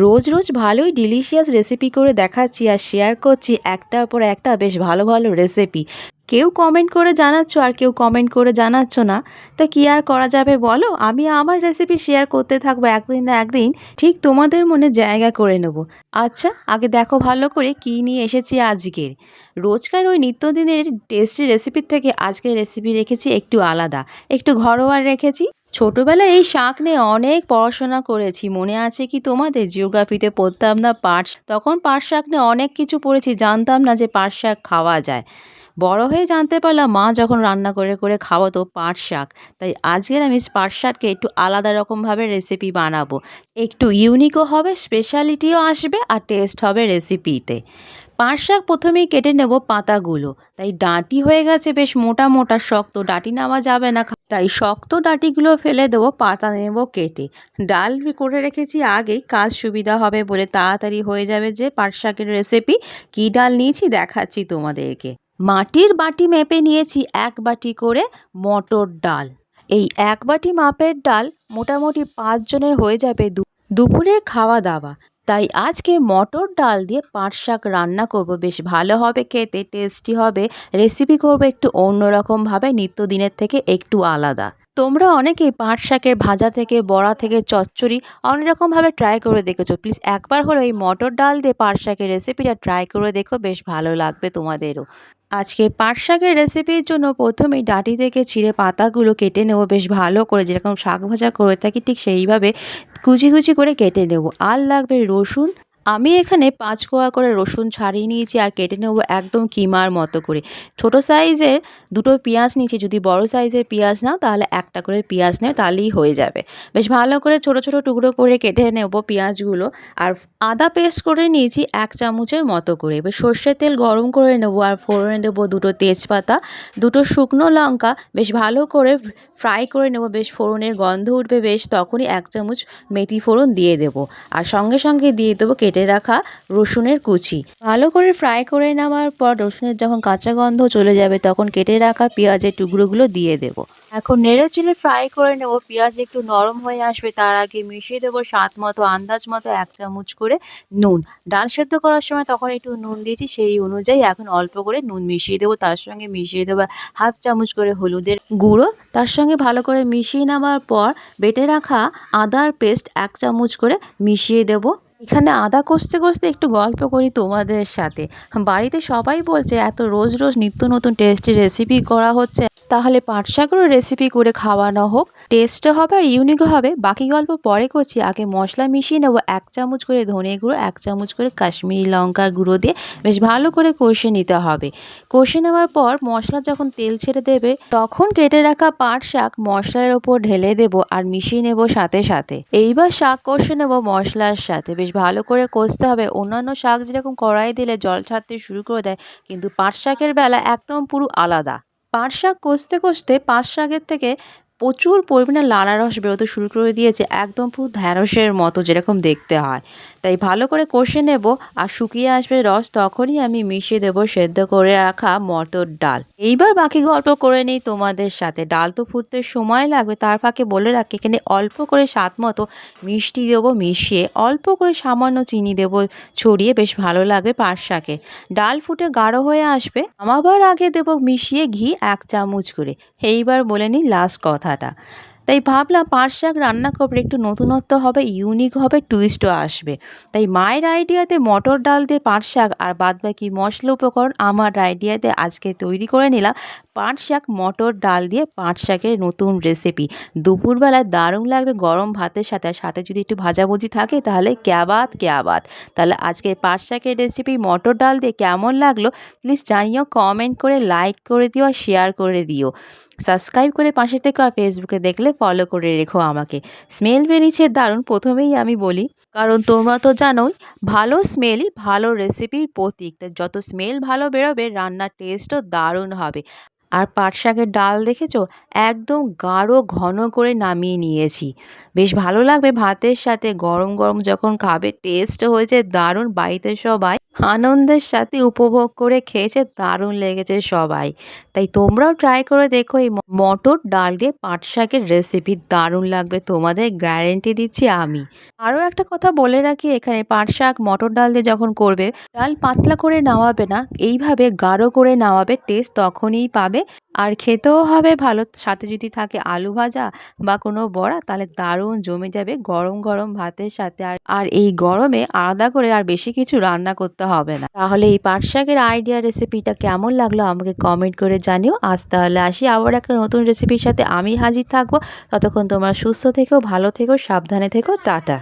রোজ রোজ ভালোই delicious recipe করে দেখাচ্ছি আর শেয়ার করছি একটার পর একটা বেশ ভালো ভালো রেসিপি। কেউ কমেন্ট করে জানাচ্ছ আর কেউ কমেন্ট করে জানাচ্ছ না। তা কি আর করা যাবে বলো, আমি আমার রেসিপি শেয়ার করতে থাকবো, একদিন না একদিন ঠিক তোমাদের মনে জায়গা করে নেব। আচ্ছা, আগে দেখো ভালো করে কি নিয়ে এসেছি আজকের। রোজকার ওই নিত্যদিনের টেস্টি রেসিপির থেকে আজকের রেসিপি রেখেছি একটু আলাদা, একটু ঘরোয়া রেখেছি। ছোটবেলায় এই শাক নিয়ে অনেক পড়াশোনা করেছি, মনে আছে কি তোমাদের? জিওগ্রাফিতে পড়তাম না পাট, তখন পাট শাক নিয়ে অনেক কিছু পড়েছি, জানতাম না যে পাট শাক খাওয়া যায়। বড় হয়ে জানতে পারলাম মা যখন রান্না করে করে খাওয়াতো পাট শাক। তাই আজকের আমি পাট শাককে একটু আলাদা রকমভাবে রেসিপি বানাবো, একটু ইউনিকও হবে, স্পেশালিটিও আসবে আর টেস্ট হবে রেসিপিতে। পাট শাক প্রথমেই কেটে নেব পাতাগুলো। তাই ডাঁটি হয়ে গেছে বেশ মোটা মোটা, শক্ত ডাঁটি নেওয়া যাবে না, তাই শক্ত ডাঁটিগুলো ফেলে দেবো, পাতা নেব কেটে। ডাল করে রেখেছি আগেই, কাজ সুবিধা হবে বলে, তাড়াতাড়ি হয়ে যাবে যে পাট শাকের রেসিপি। কী ডাল নিয়েছি দেখাচ্ছি তোমাদেরকে। মাটির বাটি মেপে নিয়েছি 1 বাটি করে মটর ডাল। এই 1 বাটি মাপের ডাল মোটামুটি 5 জনের হয়ে যাবে দুপুরের খাওয়া দাওয়া। তাই আজকে মটর ডাল দিয়ে পাট শাক রান্না করব, বেশ ভালো হবে খেতে, টেস্টি হবে। রেসিপি করব একটু অন্যরকমভাবে, নিত্যদিনের থেকে একটু আলাদা। তোমরা অনেকেই পাট শাকের ভাজা থেকে, বড়া থেকে, চচ্চড়ি অনেক রকমভাবে ট্রাই করে দেখেছো। প্লিজ একবার হলো এই মটর ডাল দিয়ে পাট শাকের রেসিপিটা ট্রাই করে দেখো, বেশ ভালো লাগবে তোমাদেরও। আজকে পাট শাকের রেসিপির জন্য প্রথমেই ডাঁটি থেকে ছিঁড়ে পাতাগুলো কেটে নেব বেশ ভালো করে, যেরকম শাক ভাজা করে থাকি ঠিক সেইভাবে কুচি কুচি করে কেটে নেব। আর লাগবে রসুন। আমি এখানে 5 কোয়া করে রসুন ছাড়িয়ে নিয়েছি আর কেটে নেব একদম কিমার মতো করে। ছোট সাইজের 2টো পেঁয়াজ নিয়েছি, যদি বড় সাইজের পেঁয়াজ নাও তাহলে একটা করে পেঁয়াজ নেও, তাহলেই হয়ে যাবে। বেশ ভালো করে ছোট ছোট টুকরো করে কেটে নেব পেঁয়াজগুলো। আর আদা পেস্ট করে নিয়েছি 1 চামচের মতো করে। এবার সর্ষের তেল গরম করে নেব আর ফোড়নে দেবো 2টো তেজপাতা, 2টো শুকনো লঙ্কা। বেশ ভালো করে ফ্রাই করে নেব, বেশ ফোড়নের গন্ধ উঠবে বেশ, তখনই 1 চামচ মেথি ফোড়ন দিয়ে দেবো। আর সঙ্গে সঙ্গে দিয়ে দেবো কেটে রাখা রসুনের কুচি। ভালো করে ফ্রাই করে নেওয়ার পর রসুনের যখন কাঁচা গন্ধ চলে যাবে তখন কেটে রাখা পেঁয়াজের টুকরোগুলো দিয়ে দেবো। এখন নেড়ে চেড়ে ফ্রাই করে নেব, পেঁয়াজ একটু নরম হয়ে আসবে তার আগে মিশিয়ে দেবো স্বাদ মতো, আন্দাজ মতো 1 চামচ করে নুন। ডাল সেদ্ধ করার সময় তখন একটু নুন দিয়েছি, সেই অনুযায়ী এখন অল্প করে নুন মিশিয়ে দেবো। তার সঙ্গে মিশিয়ে দেবো 1/2 চামচ করে হলুদের গুঁড়ো। তার সঙ্গে ভালো করে মিশিয়ে নেওয়ার পর বেটে রাখা আদার পেস্ট 1 চামচ করে মিশিয়ে দেবো। এখানে আদা কষতে কষতে একটু গল্প করি তোমাদের সাথে। বাড়িতে সবাই বলছে এত রোজ রোজ নিত্য নতুন টেস্টি রেসিপি করা হচ্ছে, তাহলে পাট শাকেরও রেসিপি করে খাওয়ানো হোক, টেস্টও হবে আর ইউনিকও হবে। বাকি গল্প পরে করছি, আগে মশলা মিশিয়ে নেবো। 1 চামচ করে ধনে গুঁড়ো, 1 চামচ করে কাশ্মীরি লঙ্কার গুঁড়ো দিয়ে বেশ ভালো করে কষে নিতে হবে। কষে নেওয়ার পর মশলা যখন তেল ছেড়ে দেবে তখন কেটে রাখা পাট শাক মশলার ওপর ঢেলে দেবো আর মিশিয়ে নেব সাথে সাথে। এইবার শাক কষে নেব মশলার সাথে, বেশ ভালো করে কষতে হবে। অন্যান্য শাক যেরকম কড়াই দিলে জল ছাড়তে শুরু করে দেয়, কিন্তু পাট শাকের বেলা একদম পুরো আলাদা। পাট শাক কষতে কষতে পাট শাকের থেকে প্রচুর পরিমাণে লালা রস বেরোতে শুরু করে দিয়েছে, একদম পুরো ঢ্যাঁড়সের মতো যেরকম দেখতে হয়। তাই ভালো করে কষে নেব আর শুকিয়ে আসবে রস, তখনই আমি মিশিয়ে দেবো সেদ্ধ করে রাখা মটর ডাল। এইবার বাকি গল্প করে নেই তোমাদের সাথে। ডাল তো ফুটতে সময় লাগবে, তার ফাঁকে বলে রাখি এখানে অল্প করে স্বাদ মতো মিষ্টি দেবো, মিশিয়ে অল্প করে সামান্য চিনি দেবো ছড়িয়ে, বেশ ভালো লাগবে পাট শাকে। ডাল ফুটে গাঢ় হয়ে আসবে, নামাবার আগে দেবো মিশিয়ে ঘি 1 চামচ করে। এইবার বলে নিই লাস্ট কথাটা। তাই ভাবলাম পাট শাক রান্না করলে একটু নতুনত্ব হবে, ইউনিক হবে, টুইস্টও আসবে। তাই মায়ের আইডিয়াতে মটর ডাল দিয়ে পাট শাক আর বাদবাকি মশলা উপকরণ আমার আইডিয়াতে আজকে তৈরি করে নিলাম পাট শাক মটর ডাল দিয়ে পাট শাকের নতুন রেসিপি। দুপুরবেলায় দারুণ লাগবে গরম ভাতের সাথে, আর সাথে যদি একটু ভাজাভুজি থাকে তাহলে ক্যা বাত ক্যা বাত। তাহলে আজকে পাট শাকের রেসিপি মটর ডাল দিয়ে কেমন লাগলো প্লিজ জানিও, কমেন্ট করে, লাইক করে দিও আর শেয়ার করে দিও। সাবস্ক্রাইব করে পাশে থেকে, আর ফেসবুকে দেখলে ফলো করে রেখো আমাকে। স্মেল বেরিয়েছে দারুণ, প্রথমেই আমি বলি, কারণ তোমরা তো জানোই ভালো স্মেলই ভালো রেসিপির প্রতীক। তাই যত স্মেল ভালো বেরোবে রান্নার টেস্টও দারুণ হবে। আর পাট শাকের ডাল দেখেছো একদম গাঢ় ঘন করে নামিয়ে নিয়েছি, বেশ ভালো লাগবে ভাতের সাথে গরম গরম যখন খাবে। টেস্ট হয়েছে দারুণ, বাড়িতে সবাই আনন্দের সাথে উপভোগ করে খেয়েছে, দারুণ লেগেছে সবাই। তাই তোমরাও ট্রাই করে দেখো এই মটর ডাল দিয়ে পাট শাকের রেসিপি, দারুণ লাগবে তোমাদের, গ্যারেন্টি দিচ্ছি আমি। আরও একটা কথা বলে রাখি, এখানে পাট শাক মটর ডাল দিয়ে যখন করবে, ডাল পাতলা করে নামাবে না, এইভাবে গাঢ় করে নামাবে, টেস্ট তখনই পাবে। আর খেতেও হবে ভালো, সাথে যদি থাকে আলু ভাজা বা কোনো বড়া, তাহলে দারুণ জমে যাবে গরম গরম ভাতের সাথে। আর আর এই গরমে আলাদা করে আর বেশি কিছু রান্না করতে হবে না। তাহলে এই পাট শাকের আইডিয়া রেসিপিটা কেমন লাগলো আমাকে কমেন্ট করে জানিও। আজ তাহলে আসি, আবার একটা নতুন রেসিপির সাথে আমি হাজির থাকবো। ততক্ষণ তোমরা সুস্থ থেকো, ভালো থেকো, সাবধানে থেকো, টাটা।